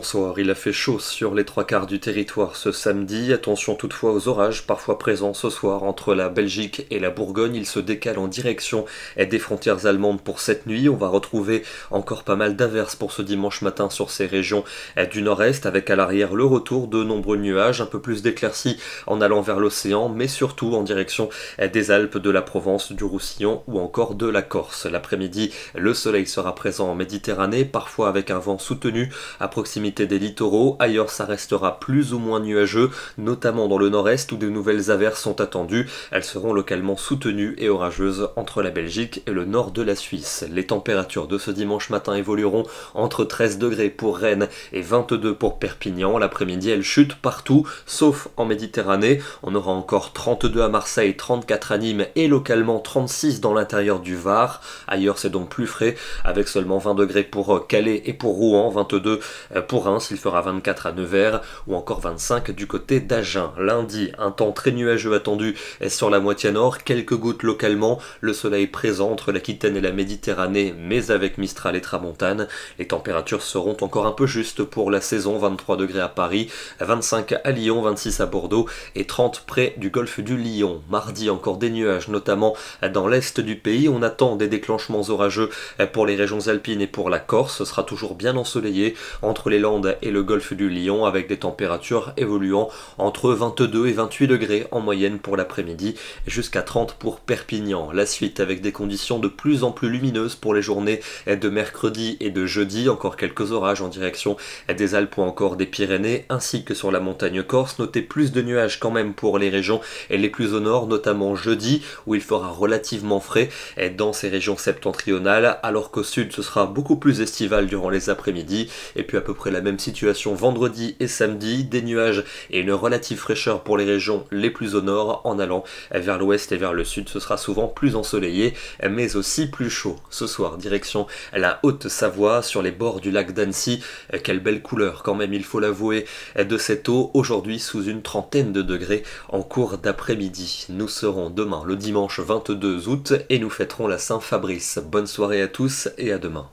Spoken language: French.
bonsoir. Il a fait chaud sur les trois quarts du territoire ce samedi. Attention toutefois aux orages, parfois présents ce soir entre la Belgique et la Bourgogne. Ils se décalent en direction des frontières allemandes pour cette nuit. On va retrouver encore pas mal d'averses pour ce dimanche matin sur ces régions du nord-est, avec à l'arrière le retour de nombreux nuages, un peu plus d'éclaircies en allant vers l'océan, mais surtout en direction des Alpes, de la Provence, du Roussillon ou encore de la Corse. L'après-midi, le soleil sera présent en Méditerranée, parfois avec un vent soutenu à proximité des littoraux. Ailleurs, ça restera plus ou moins nuageux, notamment dans le nord-est où de nouvelles averses sont attendues. Elles seront localement soutenues et orageuses entre la Belgique et le nord de la Suisse. Les températures de ce dimanche matin évolueront entre 13 degrés pour Rennes et 22 pour Perpignan. L'après-midi, elles chutent partout, sauf en Méditerranée. On aura encore 32 à Marseille, 34 à Nîmes et localement 36 dans l'intérieur du Var. Ailleurs, c'est donc plus frais, avec seulement 20 degrés pour Calais et pour Rouen, 22 pour Reims, il fera 24 à Nevers ou encore 25 du côté d'Agen. Lundi, un temps très nuageux attendu sur la moitié nord, quelques gouttes localement, le soleil présent entre l'Aquitaine et la Méditerranée, mais avec Mistral et Tramontane. Les températures seront encore un peu justes pour la saison, 23 degrés à Paris, 25 à Lyon, 26 à Bordeaux et 30 près du golfe du Lion. Mardi, encore des nuages, notamment dans l'est du pays. On attend des déclenchements orageux pour les régions alpines et pour la Corse. Ce sera toujours bien ensoleillé entre les Landes et le golfe du Lion, avec des températures évoluant entre 22 et 28 degrés en moyenne pour l'après-midi, jusqu'à 30 pour Perpignan. La suite avec des conditions de plus en plus lumineuses pour les journées de mercredi et de jeudi. Encore quelques orages en direction des Alpes ou encore des Pyrénées, ainsi que sur la montagne corse. Notez plus de nuages quand même pour les régions les plus au nord, notamment jeudi, où il fera relativement frais dans ces régions septentrionales, alors qu'au sud ce sera beaucoup plus estival durant les après-midi. Et puis à peu près la même situation vendredi et samedi, des nuages et une relative fraîcheur pour les régions les plus au nord. En allant vers l'ouest et vers le sud, ce sera souvent plus ensoleillé, mais aussi plus chaud. Ce soir, direction la Haute-Savoie, sur les bords du lac d'Annecy. Quelle belle couleur quand même, il faut l'avouer, de cette eau, aujourd'hui sous une trentaine de degrés en cours d'après-midi. Nous serons demain le dimanche 22 août et nous fêterons la Saint-Fabrice. Bonne soirée à tous et à demain.